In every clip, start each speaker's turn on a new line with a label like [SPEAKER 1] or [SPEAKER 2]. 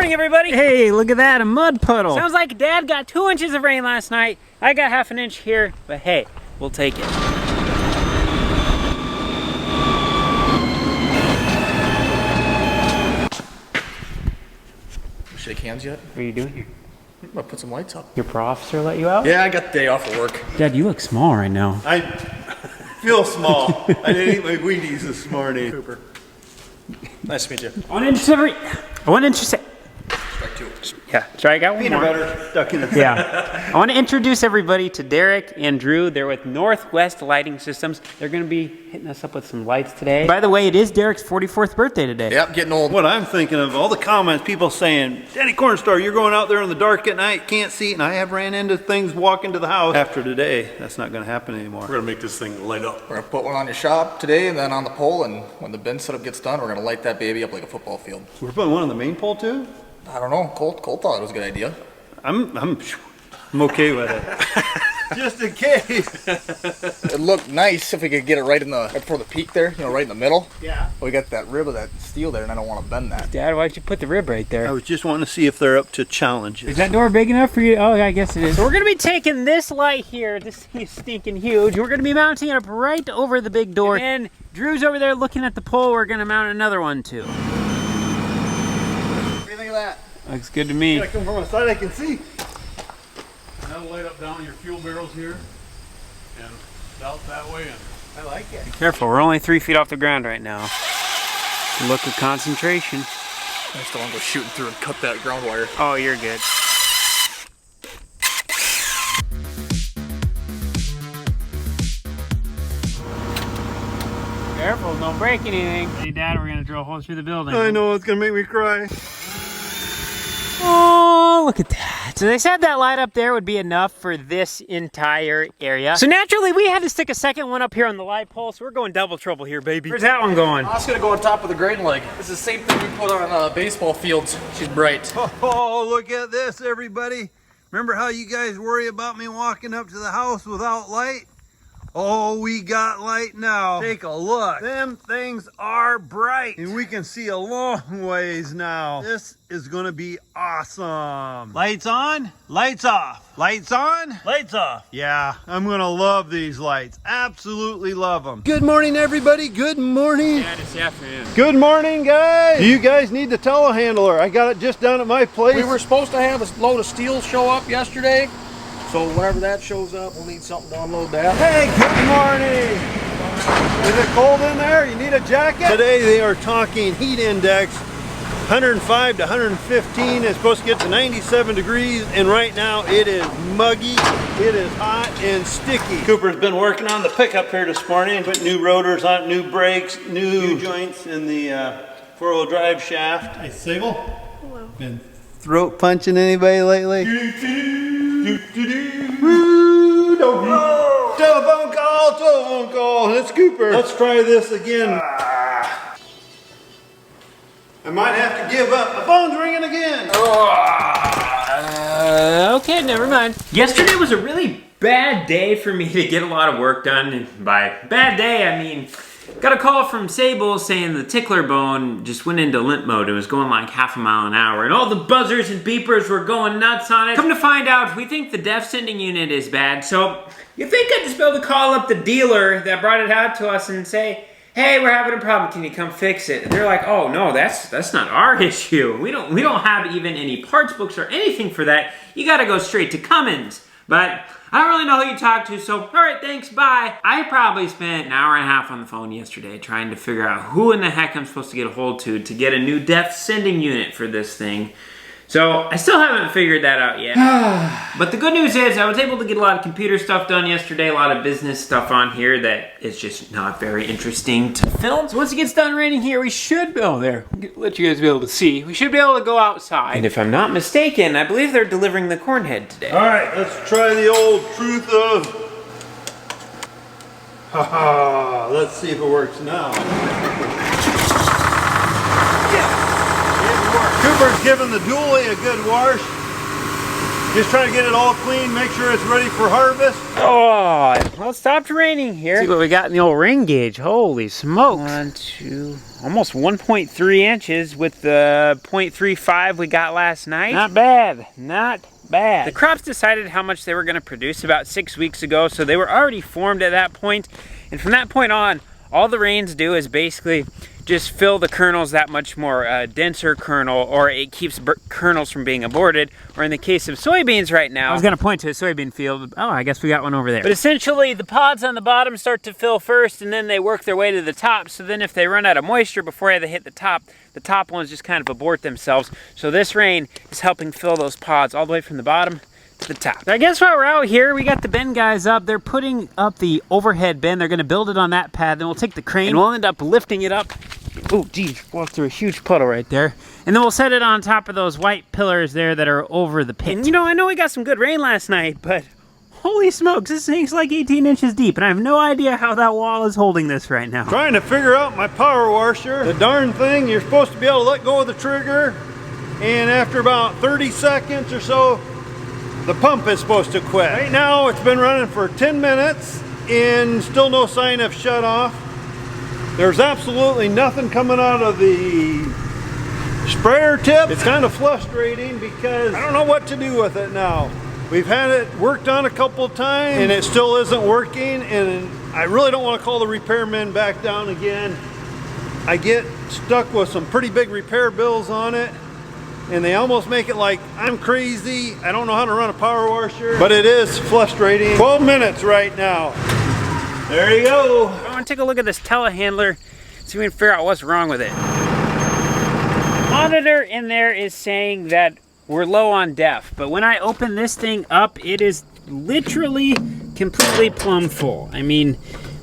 [SPEAKER 1] morning, everybody.
[SPEAKER 2] Hey, look at that, a mud puddle.
[SPEAKER 1] Sounds like Dad got 2 inches of rain last night. I got half an inch here, but hey, we'll take it.
[SPEAKER 3] Shake hands yet?
[SPEAKER 1] What are you doing here?
[SPEAKER 3] I'm gonna put some lights up.
[SPEAKER 1] Your pro officer let you out?
[SPEAKER 3] Yeah, I got the day off of work.
[SPEAKER 1] Dad, you look small right now.
[SPEAKER 4] I feel small. I didn't eat my Wheaties this morning.
[SPEAKER 3] Cooper. Nice to meet you.
[SPEAKER 1] I want to introduce.
[SPEAKER 3] Strike two.
[SPEAKER 1] Yeah, try. I got one
[SPEAKER 4] Peanut
[SPEAKER 1] more.
[SPEAKER 4] butter stuck in the
[SPEAKER 1] Yeah. I want to introduce everybody to Derek and Drew. They're with Northwest Lighting Systems. They're going to be hitting us up with some lights today. By the way, it is Derek's 44th birthday today.
[SPEAKER 3] Yep, getting old.
[SPEAKER 4] What I'm thinking of, all the comments, people saying, Danny Cornstar, you're going out there in the dark at night, can't see, and I have ran into things walking to the house. After today, that's not going to happen anymore.
[SPEAKER 5] We're gonna make this thing light up.
[SPEAKER 3] We're gonna put one on your shop today and then on the pole, and when the bin setup gets done, we're gonna light that baby up like a football field.
[SPEAKER 4] We're putting one on the main pole too?
[SPEAKER 3] I don't know, Colt thought it was a good idea.
[SPEAKER 4] I'm okay with it. Just in case.
[SPEAKER 3] It'd look nice if we could get it right before the peak there, right in the middle.
[SPEAKER 4] Yeah.
[SPEAKER 3] We got that rib of that steel there, and I don't want to bend that.
[SPEAKER 1] Dad, why'd you put the rib right there?
[SPEAKER 4] I was just wanting to see if they're up to challenges.
[SPEAKER 1] Is that door big enough for you? Oh, I guess it is. So we're going to be taking this light here. This thing is stinking huge. We're going to be mounting it up right over the big door. And Drew's over there looking at the pole. We're going to mount another one too.
[SPEAKER 3] What do you think of that?
[SPEAKER 1] Looks good to me.
[SPEAKER 4] I come from a side I can see.
[SPEAKER 5] That'll light up down your fuel barrels here and out that way. And
[SPEAKER 3] I like it.
[SPEAKER 1] Be careful, we're only 3 feet off the ground right now. Look at concentration.
[SPEAKER 3] I just don't want to go shooting through and cut that ground wire.
[SPEAKER 1] Oh, you're good. Careful, don't break anything. Hey, Dad, we're gonna drill a hole through the building.
[SPEAKER 4] I know, it's going to make me cry.
[SPEAKER 1] Oh, look at that. So they said that light up there would be enough for this entire area. So naturally, we had to stick a second one up here on the light pole, so we're going double trouble here, baby. Where's that one going?
[SPEAKER 3] I was gonna go on top of the grain leg. This is the same thing we put on baseball fields. She's bright.
[SPEAKER 4] Oh, look at this, everybody. Remember how you guys worry about me walking up to the house without light? Oh, we got light now. Take a look. Them things are bright. And we can see a long ways now. This is gonna be awesome. Lights on, lights off. Lights on, lights off. Yeah, I'm gonna love these lights. Absolutely love them. Good morning, everybody. Good morning.
[SPEAKER 1] Yeah, this afternoon.
[SPEAKER 4] Good morning, guys. Do you guys need the telehandler? I got it just down at my place.
[SPEAKER 3] We were supposed to have a load of steel show up yesterday. So whenever that shows up, we'll need something to unload that.
[SPEAKER 4] Hey, good morning. Is it cold in there? You need a jacket? Today they are talking heat index 105 to 115. It's supposed to get to 97 degrees, and right now it is muggy. It is hot and sticky. Cooper's been working on the pickup here this morning. Put new rotors on it, new brakes, new joints in the four-wheel drive shaft. Hey, Sable. Hello. Been throat punching anybody lately? Telephone call, it's Cooper. Let's try this again. I might have to give up. The phone's ringing again.
[SPEAKER 1] Okay, never mind. Yesterday was a really bad day for me to get a lot of work done. And by bad day, I mean, got a call from Sable saying the tickler bone just went into limp mode. It was going like half a mile an hour, and all the buzzers and beepers were going nuts on it. Come to find out, we think the def sending unit is bad, so you think I'd just be able to call up the dealer that brought it out to us and say, hey, we're having a problem, can you come fix it? And they're like, oh no, that's not our issue. We don't have even any parts books or anything for that. You gotta go straight to Cummins. But I don't really know who you talk to, so all right, thanks, bye. I probably spent an hour and a half on the phone yesterday trying to figure out who in the heck I'm supposed to get a hold to get a new def sending unit for this thing. So I still haven't figured that out yet. But the good news is I was able to get a lot of computer stuff done yesterday, a lot of business stuff on here that is just not very interesting to film. So once it gets done raining here, we should be, oh there, let you guys be able to see. We should be able to go outside. And if I'm not mistaken, I believe they're delivering the corn head today.
[SPEAKER 4] All right, let's try the old truth of, let's see if it works now. Cooper's giving the dually a good wash. Just trying to get it all clean, make sure it's ready for harvest.
[SPEAKER 1] Oh, well, it stopped raining here. See what we got in the old rain gauge. Holy smokes. 1, 2, almost 1.3 inches with the 0.35 we got last night. Not bad, not bad. The crops decided how much they were gonna produce about 6 weeks ago, so they were already formed at that point. And from that point on, all the rains do is basically just fill the kernels that much more, denser kernel, or it keeps kernels from being aborted. Or in the case of soybeans right now, I was gonna point to a soybean field. Oh, I guess we got one over there. But essentially, the pods on the bottom start to fill first, and then they work their way to the top. So then if they run out of moisture before they hit the top ones just kind of abort themselves. So this rain is helping fill those pods all the way from the bottom to the top. I guess while we're out here, we got the bin guys up. They're putting up the overhead bin. They're gonna build it on that pad. Then we'll take the crane and we'll end up lifting it up. Oh, geez, walked through a huge puddle right there. And then we'll set it on top of those white pillars there that are over the pit. And you know, I know we got some good rain last night, but holy smokes, this thing's like 18 inches deep, and I have no idea how that wall is holding this right now.
[SPEAKER 4] Trying to figure out my power washer. The darn thing, you're supposed to be able to let go of the trigger, and after about 30 seconds or so, the pump is supposed to quit. Right now, it's been running for 10 minutes, and still no sign of shut off. There's absolutely nothing coming out of the sprayer tip. It's kind of frustrating because I don't know what to do with it now. We've had it worked on a couple of times and it still isn't working, and I really don't want to call the repairman back down again. I get stuck with some pretty big repair bills on it, and they almost make it like I'm crazy. I don't know how to run a power washer, but it is frustrating. 12 minutes right now. There you go.
[SPEAKER 1] I want to take a look at this telehandler, see if we can figure out what's wrong with it. Monitor in there is saying that we're low on def, but when I open this thing up, it is literally completely plumb full. I mean,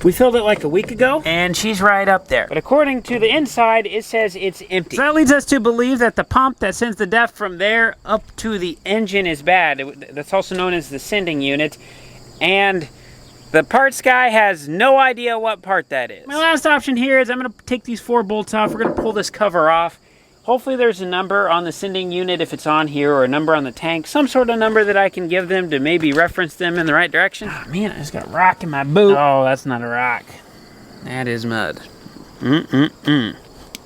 [SPEAKER 1] we filled it like a week ago, and she's right up there. But according to the inside, it says it's empty. So that leads us to believe that the pump that sends the def from there up to the engine is bad. That's also known as the sending unit, and the parts guy has no idea what part that is. My last option here is I'm gonna take these 4 bolts off. We're gonna pull this cover off. Hopefully there's a number on the sending unit if it's on here, or a number on the tank, some sort of number that I can give them to maybe reference them in the right direction. Oh man, I just got a rock in my boot. Oh, that's not a rock. That is mud. All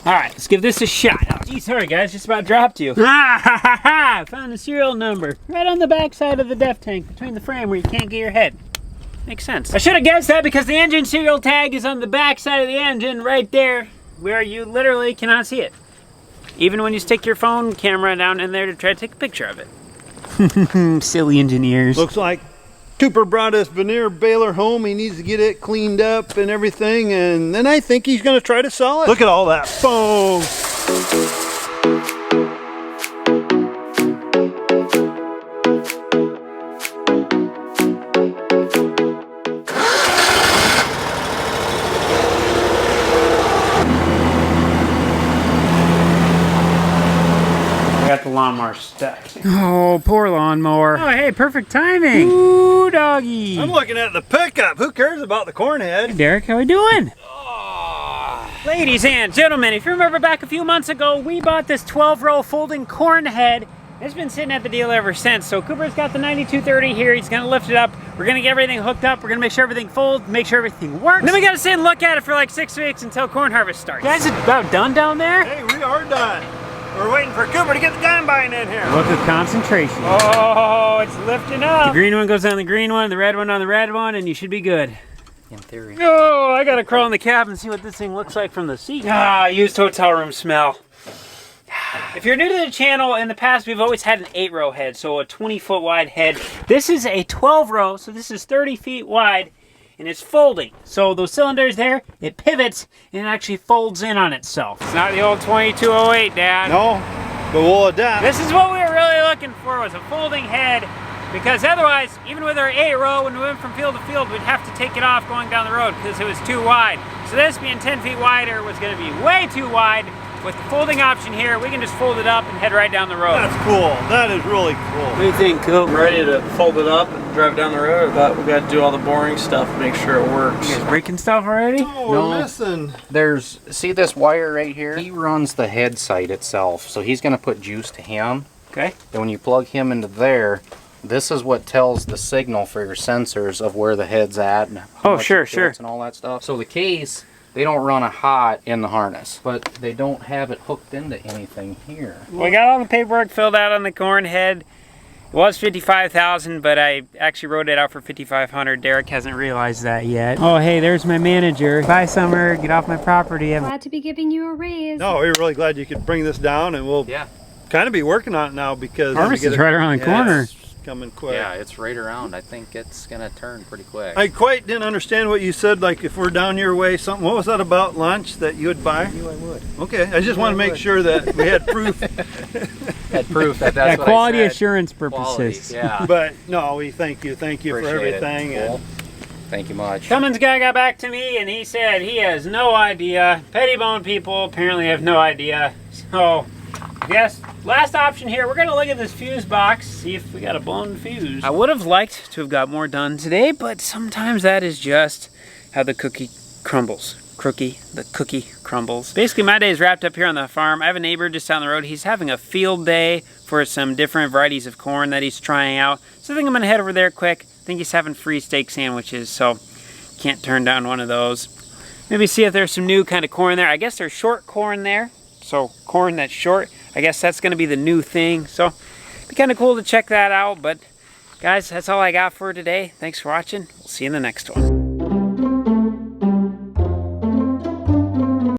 [SPEAKER 1] right, let's give this a shot. Oh, geez, sorry guys, just about dropped you. Ha ha ha ha! Found the serial number right on the back side of the def tank, between the frame where you can't get your head. Makes sense. I should have guessed that because the engine serial tag is on the back side of the engine right there, where you literally cannot see it. Even when you stick your phone camera down in there to try to take a picture of it. Silly engineers.
[SPEAKER 4] Looks like Cooper brought this veneer baler home. He needs to get it cleaned up and everything, and then I think he's gonna try to sell it. Look at all that foam.
[SPEAKER 1] Got the lawnmower stuck. Oh, poor lawnmower. Oh, hey, perfect timing. Ooh, doggy.
[SPEAKER 4] I'm looking at the pickup. Who cares about the corn head?
[SPEAKER 1] Hey, Derek, how we doing? Oh. Ladies and gentlemen, if you remember back a few months ago, we bought this 12-row folding corn head. It's been sitting at the deal ever since. So Cooper's got the 9230 here. He's gonna lift it up. We're gonna get everything hooked up. We're gonna make sure everything folds, make sure everything works. And then we gotta sit and look at it for like 6 weeks until corn harvest starts. You guys are about done down there?
[SPEAKER 4] Hey, we are done. We're waiting for Cooper to get the combine in here.
[SPEAKER 1] Look at concentration. Oh, it's lifting up. The green one goes on the green one, the red one on the red one, and you should be good. In theory. Oh, I gotta crawl in the cab and see what this thing looks like from the seat. Ah, used hotel room smell. If you're new to the channel, in the past we've always had an 8-row head, so a 20-foot wide head. This is a 12-row, so this is 30 feet wide, and it's folding. So those cylinders there, it pivots and it actually folds in on itself. It's not the old 2208, Dad.
[SPEAKER 4] No, but we'll adapt.
[SPEAKER 1] This is what we were really looking for, was a folding head, because otherwise, even with our 8-row, when we went from field to field, we'd have to take it off going down the road because it was too wide. So this being 10 feet wider was gonna be way too wide. With the folding option here, we can just fold it up and head right down the road.
[SPEAKER 4] That's cool. That is really cool.
[SPEAKER 6] What do you think, Coop? I'm ready to fold it up and drive down the road, but we got to do all the boring stuff, make sure it works.
[SPEAKER 1] You guys breaking stuff already?
[SPEAKER 4] Oh,
[SPEAKER 6] No.
[SPEAKER 4] we're missing.
[SPEAKER 6] There's, see this wire right here? He runs the head site itself, so he's going to put juice to him.
[SPEAKER 1] Okay.
[SPEAKER 6] Then when you plug him into there,
[SPEAKER 7] This is what tells the signal for your sensors of where the head's at and how
[SPEAKER 2] Oh,
[SPEAKER 7] much
[SPEAKER 2] sure,
[SPEAKER 7] it
[SPEAKER 2] sure.
[SPEAKER 7] tilts and all that stuff. So the case, they don't run a hot in the harness, but they don't have it hooked into anything here.
[SPEAKER 2] We got all the paperwork filled out on the corn head. It was 55,000, but I actually wrote it out for 5,500. Derek hasn't realized that yet. Oh, hey, there's my manager. Bye, Summer. Get off my property.
[SPEAKER 8] Glad to be giving you a raise.
[SPEAKER 4] No, we're really glad you could bring this down, and we'll kind of be working on it now because
[SPEAKER 2] Harvest is right around the corner.
[SPEAKER 4] It's coming quick.
[SPEAKER 7] Yeah, it's right around. I think it's gonna turn pretty quick.
[SPEAKER 4] I quite didn't understand what you said, like if we're down your way, something. What was that about lunch that you would buy?
[SPEAKER 7] I knew I would.
[SPEAKER 4] Okay, I just want to make sure that we had proof.
[SPEAKER 7] Had proof that that's
[SPEAKER 2] Yeah,
[SPEAKER 7] what
[SPEAKER 2] quality
[SPEAKER 7] I said.
[SPEAKER 2] assurance
[SPEAKER 7] Quality,
[SPEAKER 2] purposes.
[SPEAKER 7] yeah.
[SPEAKER 4] But no, we thank you for
[SPEAKER 7] Appreciate
[SPEAKER 4] everything.
[SPEAKER 7] it. Cool.
[SPEAKER 4] And
[SPEAKER 7] Thank you much.
[SPEAKER 2] Cummins guy got back to me and he said he has no idea. Pettibone people apparently have no idea. So, I guess last option here, we're gonna look at this fuse box, see if we got a blown fuse. I would have liked to have got more done today, but sometimes that is just how the cookie crumbles. The cookie crumbles. Basically, my day is wrapped up here on the farm. I have a neighbor just down the road. He's having a field day for some different varieties of corn that he's trying out. So I think I'm gonna head over there quick. I think he's having free steak sandwiches, so can't turn down one of those. Maybe see if there's some new kind of corn there. I guess there's short corn there. So corn that's short, I guess that's gonna be the new thing. So it'd be kind of cool to check that out. But guys, that's all I got for today. Thanks for watching. We'll see you in the next one.